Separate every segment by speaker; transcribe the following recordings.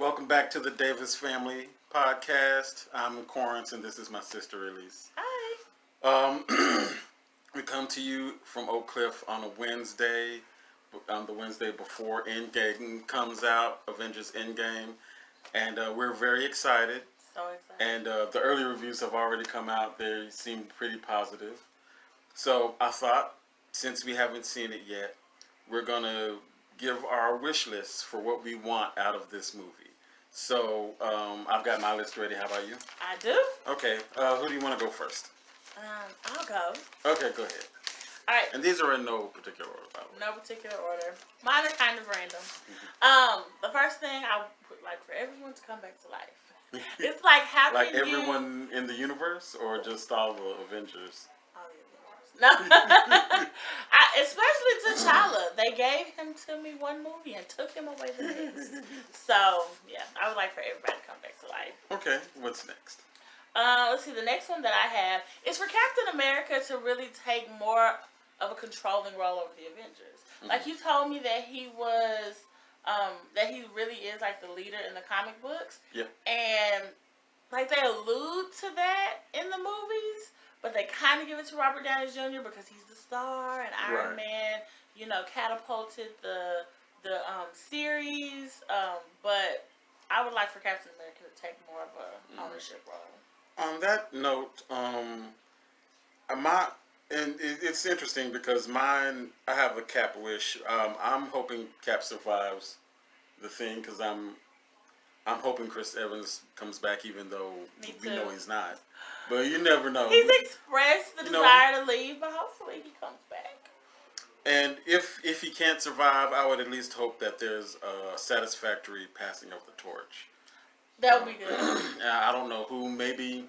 Speaker 1: welcome back to the Davis Family Podcast. I'm Quarence, and this is my sister Elise.
Speaker 2: Hi.
Speaker 1: We come to you from Oak Cliff on a Wednesday, the Wednesday before Endgame comes out, Avengers Endgame, and we're very excited.
Speaker 2: So excited.
Speaker 1: And the early reviews have already come out. They seem pretty positive. So I thought, since we haven't seen it yet, we're going to give our wish lists for what we want out of this movie. So I've got my list ready. How about you?
Speaker 2: I do.
Speaker 1: Okay. Who do you want to go first?
Speaker 2: I'll go.
Speaker 1: Okay, go ahead.
Speaker 2: All right.
Speaker 1: And these are in no particular order, by the way.
Speaker 2: No particular order. Mine are kind of random. The first thing I would like for everyone to come back to life. It's like how
Speaker 1: like
Speaker 2: can
Speaker 1: everyone in the universe, or just all the Avengers?
Speaker 2: No. Especially T'Challa. They gave him to me one movie and took him away the next. So, yeah, I would like for everybody to come back to life.
Speaker 1: Okay, what's next?
Speaker 2: Let's see, the next one that I have is for Captain America to really take more of a controlling role over the Avengers. Like, you told me that he was, that he really is, like, the leader in the comic books.
Speaker 1: Yeah.
Speaker 2: And, like, they allude to that in the movies, but they kind of give it to Robert Downey Jr. because he's the star, and Iron Man, you know, catapulted the series. But I would like for Captain America to take more of a ownership role.
Speaker 1: On that note, it's interesting because I have a Cap wish. I'm hoping Cap survives the thing because I'm hoping Chris Evans comes back, even though we know he's not. But you never know.
Speaker 2: He's expressed the desire to leave, but hopefully he comes back.
Speaker 1: And if he can't survive, I would at least hope that there's a satisfactory passing of the torch.
Speaker 2: That would be good.
Speaker 1: I don't know who. Maybe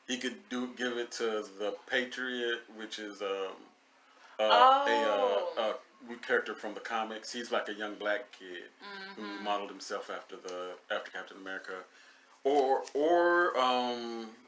Speaker 1: he could give it to the Patriot, which is a character from the comics. He's like a young black kid who modeled himself after Captain America. Or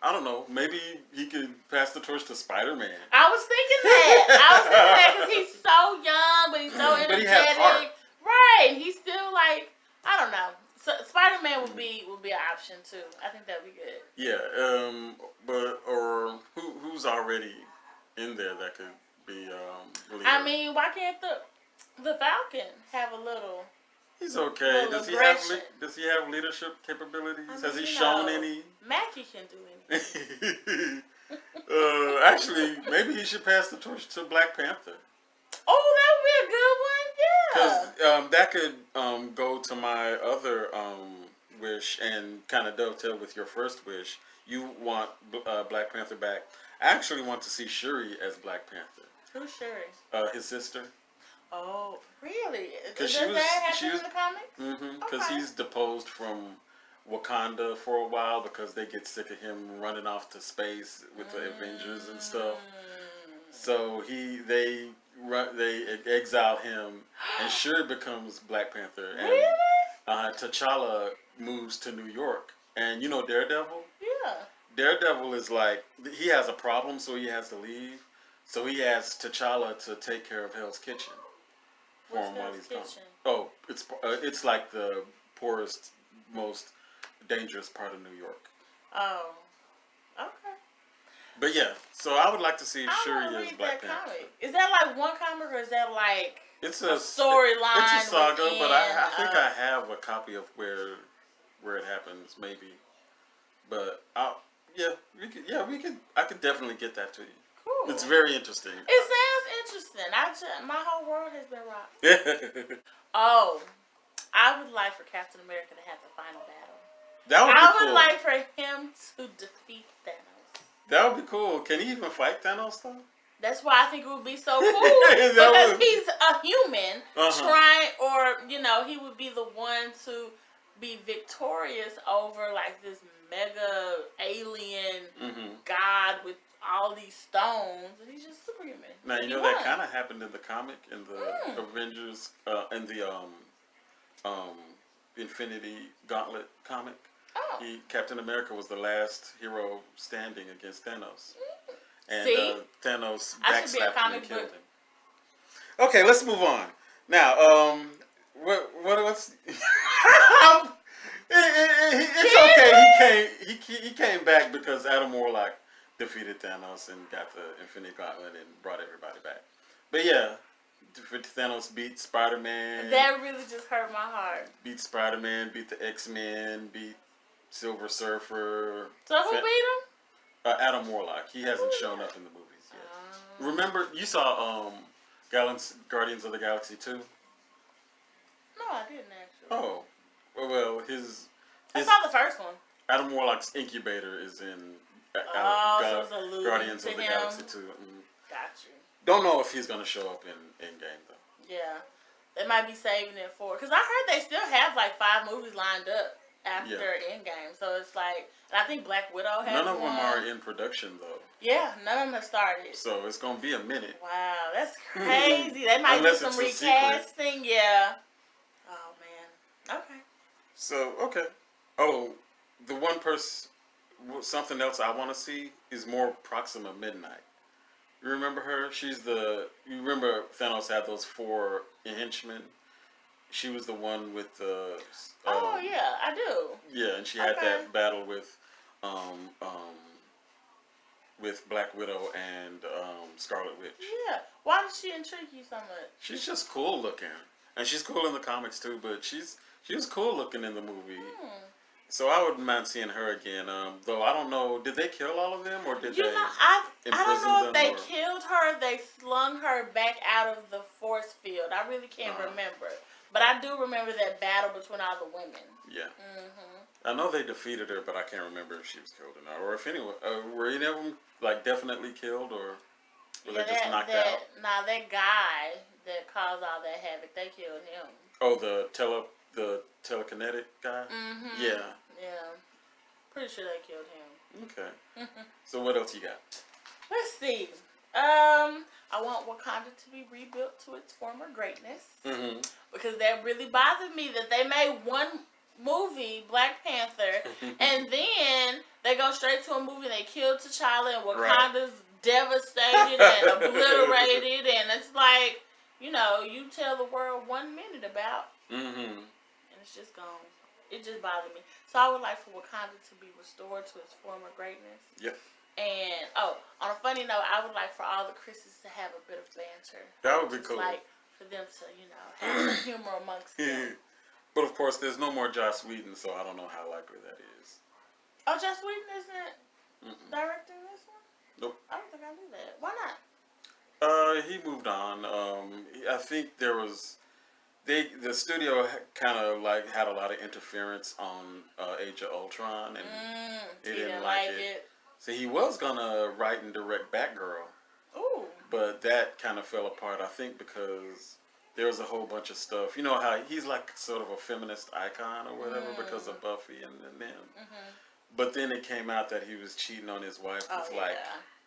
Speaker 1: I don't know. Maybe he could pass the torch to SpiderMan.
Speaker 2: I was thinking that because he's so young, but he's so energetic.
Speaker 1: But he has heart.
Speaker 2: Right? He's still like, I don't know. So SpiderMan would be an option too. I think that'd be good.
Speaker 1: Yeah. Or who's already in there that could be really.
Speaker 2: I mean, why can't the Falcon have a little?
Speaker 1: He's okay. Does he have leadership capabilities? Has he shown any?
Speaker 2: Mackie can do
Speaker 1: anything. Actually, maybe he should pass the torch to Black Panther.
Speaker 2: Oh, that would be a good one. Yeah.
Speaker 1: Because that could go to my other wish and kind of dovetail with your first wish. You want Black Panther back. I actually want to see Shuri as Black Panther.
Speaker 2: Who's Shuri?
Speaker 1: His sister.
Speaker 2: Oh, really?
Speaker 1: Does
Speaker 2: that happen in the comics?
Speaker 1: Because he's deposed from Wakanda for a while because they get sick of him running off to space with the Avengers and stuff. So they exile him, and Shuri becomes Black Panther. And,
Speaker 2: really?
Speaker 1: T'Challa moves to New York, and you know Daredevil.
Speaker 2: Yeah.
Speaker 1: Daredevil is like he has a problem, so he has to leave. So he asks T'Challa to take care of Hell's Kitchen.
Speaker 2: What's Hell's Kitchen?
Speaker 1: Oh, it's like the poorest, most dangerous part of New York.
Speaker 2: Oh, okay.
Speaker 1: But yeah, so I would like to see Shuri as Black Panther.
Speaker 2: Comic. Is that like one comic, or is that like
Speaker 1: it's
Speaker 2: a storyline?
Speaker 1: It's a saga, but I think I have a copy of where it happens, maybe. But I could definitely get that to you.
Speaker 2: Cool.
Speaker 1: It's very interesting.
Speaker 2: It sounds interesting. My whole world has been rocked. Oh, I would like for Captain America to have the final battle.
Speaker 1: That would be cool.
Speaker 2: I would like for him to defeat Thanos.
Speaker 1: That would be cool. Can he even fight Thanos though?
Speaker 2: That's why I think it would be so cool. Because he's a human he would be the one to be victorious over like this mega alien god with all these stones, and he's just superhuman.
Speaker 1: Now you know that kind of happened in the comic, in the Avengers, in the Infinity Gauntlet comic.
Speaker 2: Oh.
Speaker 1: Captain America was the last hero standing against Thanos, and Thanos backslapped him and killed him. Okay, let's move on. Now, what's he came back because Adam Warlock defeated Thanos and got the Infinity Gauntlet and brought everybody back. But yeah, Thanos beat Spider-Man.
Speaker 2: That really just hurt my heart.
Speaker 1: Beat Spider-Man, beat the X-Men, beat Silver Surfer.
Speaker 2: So who beat him?
Speaker 1: Adam Warlock. He hasn't shown up in the movies yet. Remember, you saw Guardians of the Galaxy 2?
Speaker 2: No, I didn't actually.
Speaker 1: Oh, well,
Speaker 2: I saw the first one.
Speaker 1: Adam Warlock's incubator is in
Speaker 2: so it's alluding
Speaker 1: Guardians
Speaker 2: to
Speaker 1: of the
Speaker 2: him.
Speaker 1: Galaxy 2.
Speaker 2: Got you.
Speaker 1: Don't know if he's going to show up in Endgame, though.
Speaker 2: Yeah. They might be saving it for... Because I heard they still have like 5 movies lined up after Endgame. So it's like... And I think Black Widow has
Speaker 1: None of
Speaker 2: one.
Speaker 1: them are in production, though.
Speaker 2: Yeah, none of them have started.
Speaker 1: So it's going to be a minute.
Speaker 2: Wow, that's crazy. They might do some recasting. Yeah. Oh, man. Okay.
Speaker 1: So, okay. Oh, the one person... Something else I want to see is more Proxima Midnight. You remember her? She's the... You remember Thanos had those 4 henchmen? She was the one with the...
Speaker 2: oh, yeah, I do.
Speaker 1: Yeah, and she had that battle with Black Widow and Scarlet Witch.
Speaker 2: Yeah. Why does she intrigue you so much?
Speaker 1: She's just cool looking. And she's cool in the comics, too, but she was cool looking in the movie. So I wouldn't mind seeing her again. Though I don't know, did they kill all of them or did they?
Speaker 2: I don't know if they
Speaker 1: or...
Speaker 2: killed her. They slung her back out of the force field. I really can't remember, but I do remember that battle between all the women.
Speaker 1: Yeah. I know they defeated her, but I can't remember if she was killed or not, or if anyone were any of them like definitely killed or were they just knocked out?
Speaker 2: Nah, that guy that caused all that havoc, they killed him.
Speaker 1: Oh, the telekinetic guy. Yeah.
Speaker 2: Yeah, pretty sure they killed him.
Speaker 1: Okay. So what else you got?
Speaker 2: Let's see. I want Wakanda to be rebuilt to its former greatness. Because that really bothered me that they made one movie, Black Panther, and then they go straight to a movie and they kill T'Challa and Wakanda's devastated and obliterated, and it's like, you know, you tell the world 1 minute about, and it's just gone. It just bothered me. So I would like for Wakanda to be restored to its former greatness.
Speaker 1: Yep.
Speaker 2: And, on a funny note, I would like for all the Chris's to have a bit of banter.
Speaker 1: That would be cool.
Speaker 2: Like, for them to, you know, have some humor amongst them.
Speaker 1: But, of course, there's no more Joss Whedon, so I don't know how likely that is.
Speaker 2: Oh, Joss Whedon isn't directing this one?
Speaker 1: Nope.
Speaker 2: I don't think I knew that. Why not?
Speaker 1: He moved on. I think there was... The studio kind of like had a lot of interference on Age of Ultron, and they didn't like it. So he was gonna write and direct Batgirl.
Speaker 2: Ooh.
Speaker 1: But that kind of fell apart, I think, because there was a whole bunch of stuff. You know how he's like sort of a feminist icon or whatever because of Buffy and them. But then it came out that he was cheating on his wife with like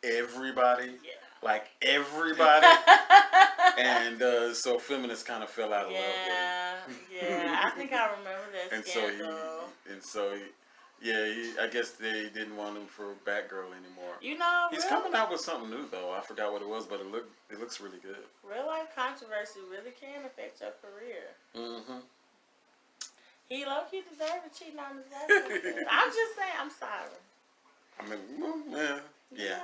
Speaker 1: everybody. Yeah. Like everybody. And so feminists kind of fell out of love with him.
Speaker 2: Yeah, I think I remember that scandal.
Speaker 1: I guess they didn't want him for Batgirl anymore.
Speaker 2: You know,
Speaker 1: he's coming out with something new though. I forgot what it was, but it looks really good.
Speaker 2: Real life controversy really can affect your career. He low-key deserved to cheat on his wife. I'm just saying, I'm sorry.
Speaker 1: I mean, yeah.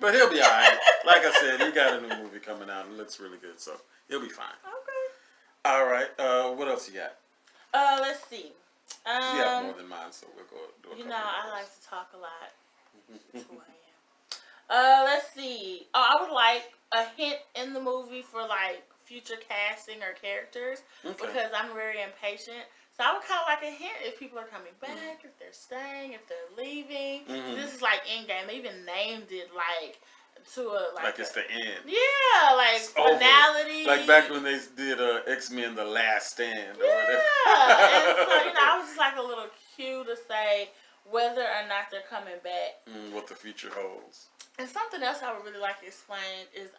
Speaker 1: But he'll be alright. Like I said, he got a new movie coming out and it looks really good, so he'll be fine. Okay. Alright, what else you got?
Speaker 2: Let's see.
Speaker 1: You have more than mine, so we'll go do a couple.
Speaker 2: You know, I like to talk a lot. That's who I am. Let's see. Oh, I would like a hint in the movie for like future casting or characters because I'm very impatient. So I would kind of like a hint if people are coming back, if they're staying, if they're leaving. This is like Endgame. They even named it like to a
Speaker 1: like it's the end.
Speaker 2: Yeah, like finality.
Speaker 1: Like back when they did X-Men: The Last Stand. Or whatever.
Speaker 2: And so I was just like a little cue to say whether or not they're coming back.
Speaker 1: What the future holds.
Speaker 2: And something else I would really like to explain is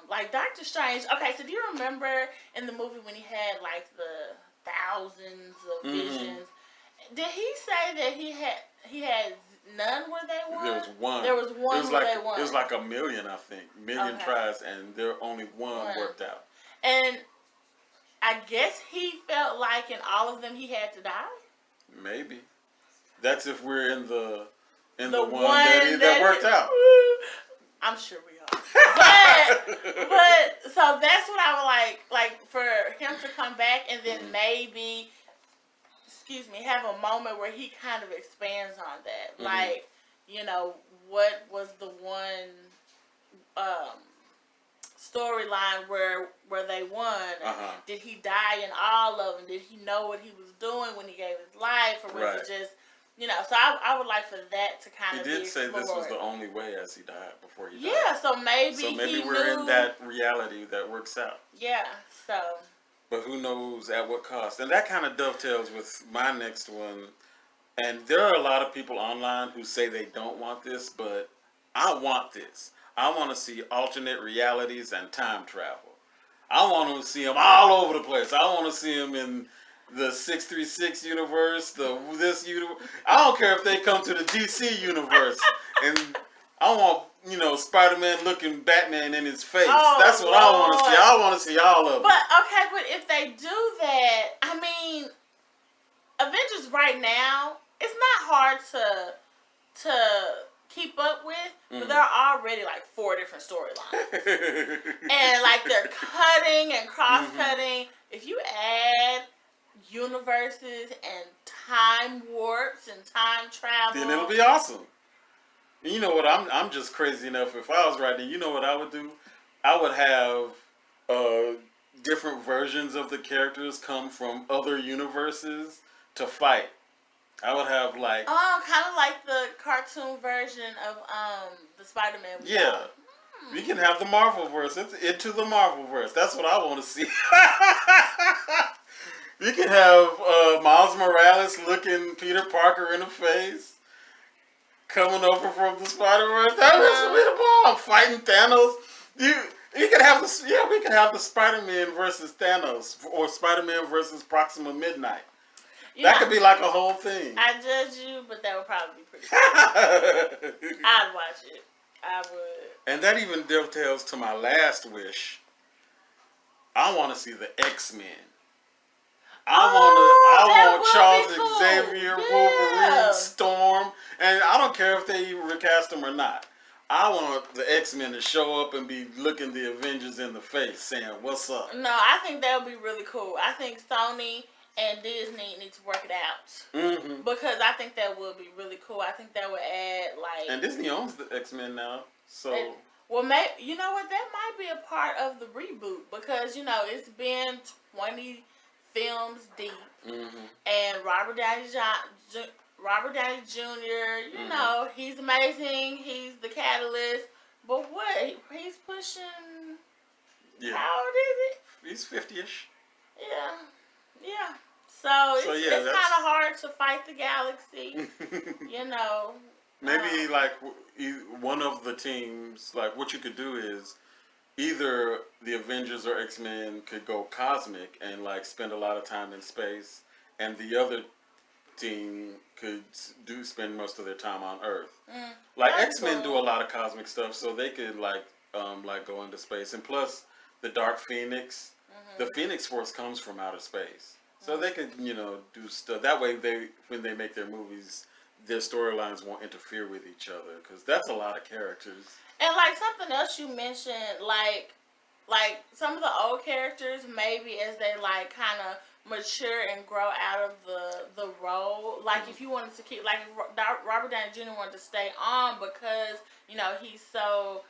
Speaker 2: like Doctor Strange. Okay, so do you remember in the movie when he had like the thousands of visions? Did he say that he had none where they won?
Speaker 1: There was one.
Speaker 2: There was one where they won.
Speaker 1: It was like a million, I think. Million tries, and there only one worked out.
Speaker 2: And I guess he felt like in all of them he had to die?
Speaker 1: Maybe. That's if we're in the one that worked out.
Speaker 2: I'm sure we are. But so that's what I would like for him to come back and then maybe, have a moment where he kind of expands on that.
Speaker 1: Mm-hmm.
Speaker 2: Like, what was the one storyline where they won? Did he die in all of them? Did he know what he was doing when he gave his life, or was it just, So I would like for that to kind of be explored. He did say
Speaker 1: this was the only way as he died before he died.
Speaker 2: Yeah, so maybe
Speaker 1: we're in that reality that works out.
Speaker 2: Yeah, so.
Speaker 1: But who knows at what cost? And that kind of dovetails with my next one. And there are a lot of people online who say they don't want this, but I want this. I want to see alternate realities and time travel. I want to see them all over the place. I want to see them in the 636 universe, this universe. I don't care if they come to the DC universe. And I want, Spider-Man looking Batman in his face. That's what I want to see. I want to see all of them.
Speaker 2: But if they do that, I mean, Avengers right now, it's not hard to keep up with, but there are already like 4 different storylines. And like they're cutting and cross-cutting. If you add universes and time warps and time travel,
Speaker 1: then it'll be awesome. You know what? I'm just crazy enough. If I was writing, you know what I would do? I would have different versions of the characters come from other universes to fight. I would have like
Speaker 2: kind of like the cartoon version of the Spider-Man.
Speaker 1: Yeah. We can have the Marvel-verse. It's into the Marvel-verse. That's what I want to see. You can have Miles Morales looking Peter Parker in the face, coming over from the Spider-Verse. That was really bomb. Fighting Thanos. You can have we can have the Spider-Man versus Thanos, or Spider-Man versus Proxima Midnight. That could be like a whole thing.
Speaker 2: I judge you, but that would probably be pretty cool. I'd watch it. I would.
Speaker 1: And that even dovetails to my last wish. I want to see the X-Men. I want Charles Xavier, Wolverine, Storm, and I don't care if they recast them or not. I want the X-Men to show up and be looking the Avengers in the face, saying, "What's up?"
Speaker 2: No, I think that would be really cool. I think Sony and Disney need to work it out, because I think that would be really cool. I think that would add
Speaker 1: and Disney owns the X-Men now, so.
Speaker 2: Maybe, you know what? That might be a part of the reboot, because it's been 20 films deep, and Robert Downey Jr. You know, he's amazing. He's the catalyst. But what? He's pushing.
Speaker 1: Yeah.
Speaker 2: How old is it?
Speaker 1: He's 50-ish.
Speaker 2: Yeah. So it's kind of hard to fight the galaxy.
Speaker 1: Maybe like one of the teams, like what you could do is either the Avengers or X-Men could go cosmic and like spend a lot of time in space, and the other team could spend most of their time on Earth. Like X-Men do a lot of cosmic stuff, so they could like go into space. And plus the Dark Phoenix, the Phoenix Force comes from outer space, so they could do stuff that way. When they make their movies, their storylines won't interfere with each other, because that's a lot of characters. And
Speaker 2: like something else you mentioned, like some of the old characters, maybe as they like kind of mature and grow out of the role. Like if you wanted to keep, like if Robert Downey Jr. wanted to stay on because he's so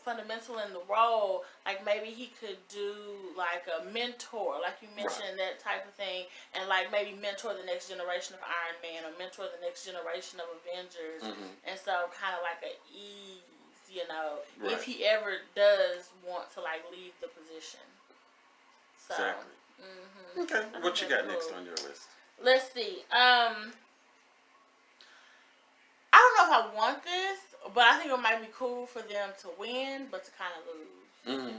Speaker 2: fundamental in the role, like maybe he could do like a mentor, like you mentioned, that type of thing, and like maybe mentor the next generation of Iron Man or mentor the next generation of Avengers, and so kind of like a ease, if he ever does want to like leave the position. So,
Speaker 1: exactly. Okay, what you got next on your list?
Speaker 2: Let's see. I don't know if I want this, but I think it might be cool for them to win, but to kind of lose.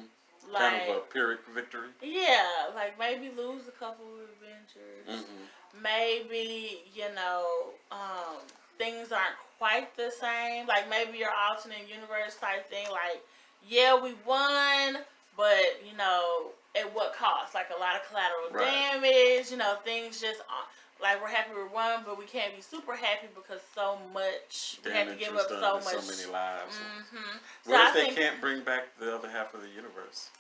Speaker 2: Like,
Speaker 1: kind of a Pyrrhic victory.
Speaker 2: Yeah, like maybe lose a couple of Avengers. Maybe things aren't quite the same. Like maybe your alternate universe type thing. Like, yeah, we won, but at what cost? Like a lot of collateral
Speaker 1: Right.
Speaker 2: damage, things just like we're happy with one, but we can't be super happy because so much we had to give up so much.
Speaker 1: So many lives.
Speaker 2: Mm-hmm.
Speaker 1: What if they can't bring back the other half of the universe?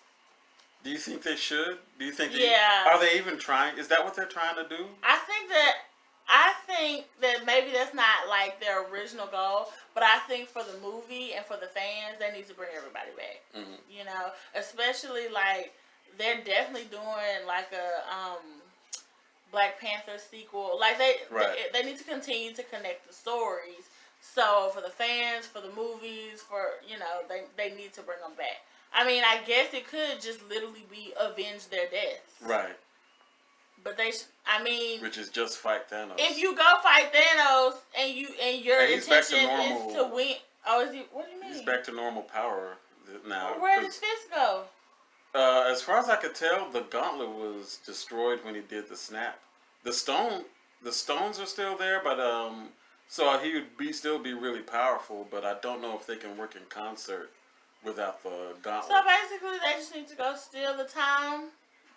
Speaker 1: Do you think they should? Do you think? Are they even trying? Is that what they're trying to do?
Speaker 2: I think that maybe that's not like their original goal, but I think for the movie and for the fans, they need to bring everybody back.
Speaker 1: Mm-hmm.
Speaker 2: Especially like they're definitely doing like a Black Panther sequel. Like they need to continue to connect the stories. So for the fans, for the movies, they need to bring them back. I mean, I guess it could just literally be avenge their deaths.
Speaker 1: Right.
Speaker 2: But which
Speaker 1: is just fight Thanos.
Speaker 2: If you go fight Thanos and your intention is to win, is he? What do you mean?
Speaker 1: He's back to normal power now.
Speaker 2: Well, where did his fist go?
Speaker 1: As far as I could tell, the gauntlet was destroyed when he did the snap. The stones are still there, but so he would still be really powerful. But I don't know if they can work in concert without the gauntlet.
Speaker 2: So basically, they just need to go steal the time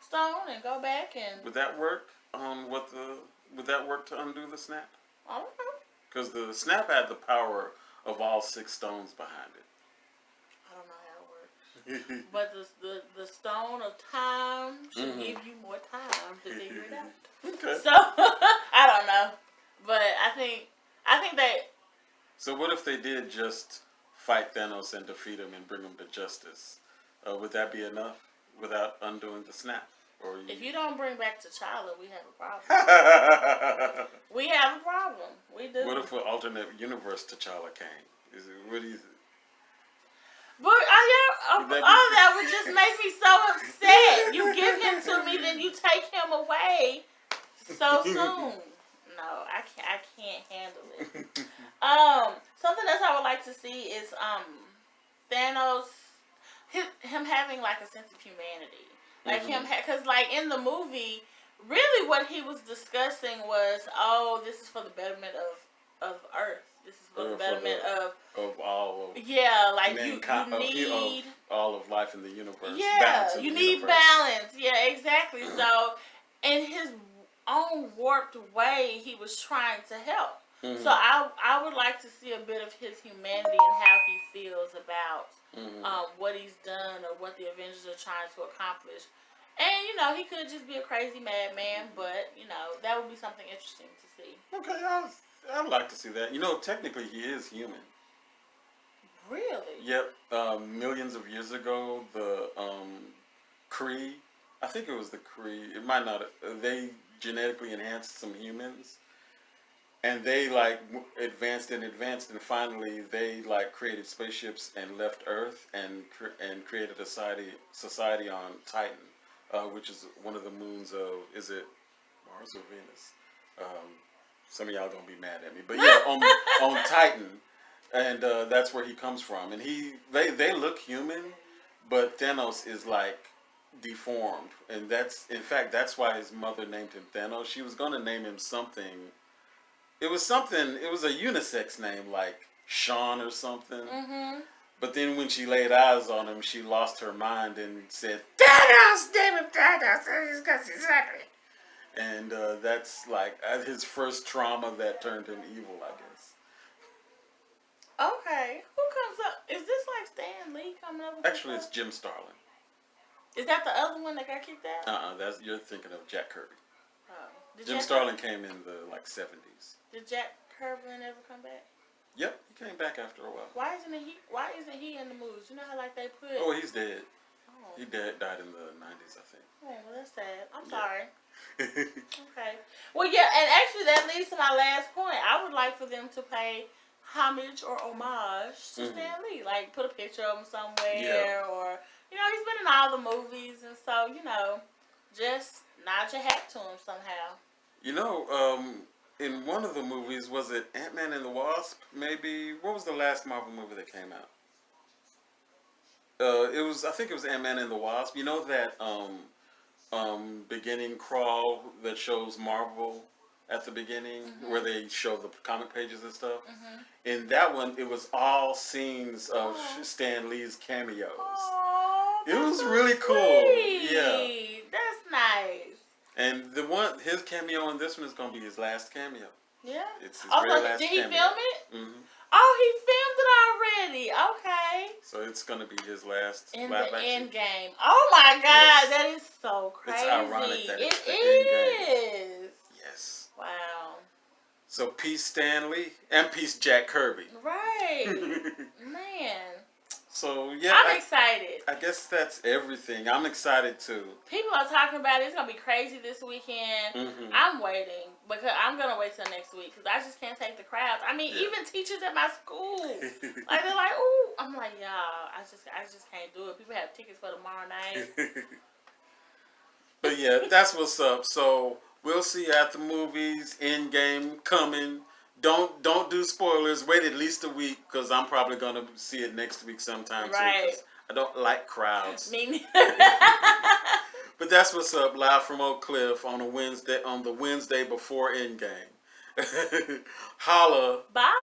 Speaker 2: stone and go back and.
Speaker 1: Would that work? Would that work to undo the snap?
Speaker 2: I don't know.
Speaker 1: Because the snap had the power of all 6 stones behind it.
Speaker 2: I don't know how it works. But the stone of time should give you more time to figure it out.
Speaker 1: Okay.
Speaker 2: So I don't know, but I think that.
Speaker 1: So what if they did just fight Thanos and defeat him and bring him to justice? Would that be enough without undoing the snap?
Speaker 2: If you don't bring back T'Challa, we have a problem. We have a problem. We do.
Speaker 1: What if an alternate universe T'Challa came? What do you think?
Speaker 2: But that would just make me so upset. You give him to me, then you take him away so soon. No, I can't handle it. Something else I would like to see is Thanos, him having like a sense of humanity. Like because like in the movie, really what he was discussing was, this is for the betterment of Earth. This is for the betterment of all of like you need
Speaker 1: all of life in the universe.
Speaker 2: Yeah, you need balance. Yeah, exactly. So in his own warped way, he was trying to help. So I would like to see a bit of his humanity and how he feels about what he's done or what the Avengers are trying to accomplish. And, he could just be a crazy madman, but, that would be something interesting to see.
Speaker 1: Okay, I'd like to see that. Technically he is human.
Speaker 2: Really?
Speaker 1: Yep. Millions of years ago, the Kree, I think it was the Kree, it might not, they genetically enhanced some humans. And they advanced, and finally they created spaceships and left Earth and created a society on Titan, which is one of the moons of, is it Mars or Venus? Some of y'all gonna be mad at me, but yeah, on Titan, and that's where he comes from. And they look human, but Thanos is deformed, and that's why his mother named him Thanos. She was gonna name him something. It was a unisex name, like Sean or something. But then when she laid eyes on him, she lost her mind and said, Thanos, damn it, Thanos, exactly. And that's his first trauma that turned him evil, I guess.
Speaker 2: Okay. Who comes up? Is this Stan Lee coming up with
Speaker 1: Actually, it's Jim Starlin.
Speaker 2: Is that the other one that got kicked out?
Speaker 1: You're thinking of Jack Kirby.
Speaker 2: Oh.
Speaker 1: Jim Starlin came in the 70s.
Speaker 2: Did Jack Kirby ever come back?
Speaker 1: Yep, he came back after a while.
Speaker 2: Why isn't he in the movies? You know how they put.
Speaker 1: Oh, he's dead. Oh. He died in the 90s, I think.
Speaker 2: Oh, well, that's sad. I'm sorry. Okay. Well, yeah, and actually that leads to my last point. I would like for them to pay homage or homage to Stan Lee. Put a picture of him somewhere, or he's been in all the movies, and so just nod your hat to him somehow. In one of the movies, was it Ant-Man and the Wasp? Maybe. What was the last Marvel movie that came out? I think it was Ant-Man and the Wasp. You know that beginning crawl that shows Marvel at the beginning, where they show the comic pages and stuff? In that one, it was all scenes of Stan Lee's cameos.
Speaker 1: It was
Speaker 2: so
Speaker 1: really cool.
Speaker 2: sweet.
Speaker 1: Yeah.
Speaker 2: That's nice.
Speaker 1: And his cameo in this one is gonna be his last cameo.
Speaker 2: Yeah.
Speaker 1: It's his
Speaker 2: Also,
Speaker 1: very last
Speaker 2: did he
Speaker 1: cameo.
Speaker 2: film it?
Speaker 1: Mm-hmm.
Speaker 2: Oh, he filmed it already. Okay.
Speaker 1: So it's gonna be his last
Speaker 2: In
Speaker 1: live
Speaker 2: the
Speaker 1: action.
Speaker 2: end game. Oh my God,
Speaker 1: Yes.
Speaker 2: that is so crazy.
Speaker 1: It's ironic that it's the end game.
Speaker 2: is.
Speaker 1: Yes.
Speaker 2: Wow.
Speaker 1: So peace Stanley and peace Jack Kirby.
Speaker 2: Right. Man.
Speaker 1: So yeah,
Speaker 2: I'm excited.
Speaker 1: I guess that's everything. I'm excited too.
Speaker 2: People are talking about it. It's gonna be crazy this weekend.
Speaker 1: Mm-hmm.
Speaker 2: I'm waiting because I'm gonna wait till next week because I just can't take the crowds. I mean, even teachers at my school, like they're like, "Ooh," I'm like, "Y'all, I just can't do it." People have tickets for tomorrow night.
Speaker 1: But yeah, that's what's up. So we'll see you at the movies. Endgame coming. Don't do spoilers. Wait at least a week because I'm probably gonna see it next week sometime
Speaker 2: Right.
Speaker 1: too. I don't like crowds.
Speaker 2: Me neither.
Speaker 1: But that's what's up. Live from Oak Cliff on the Wednesday before Endgame. Holla.
Speaker 2: Bye.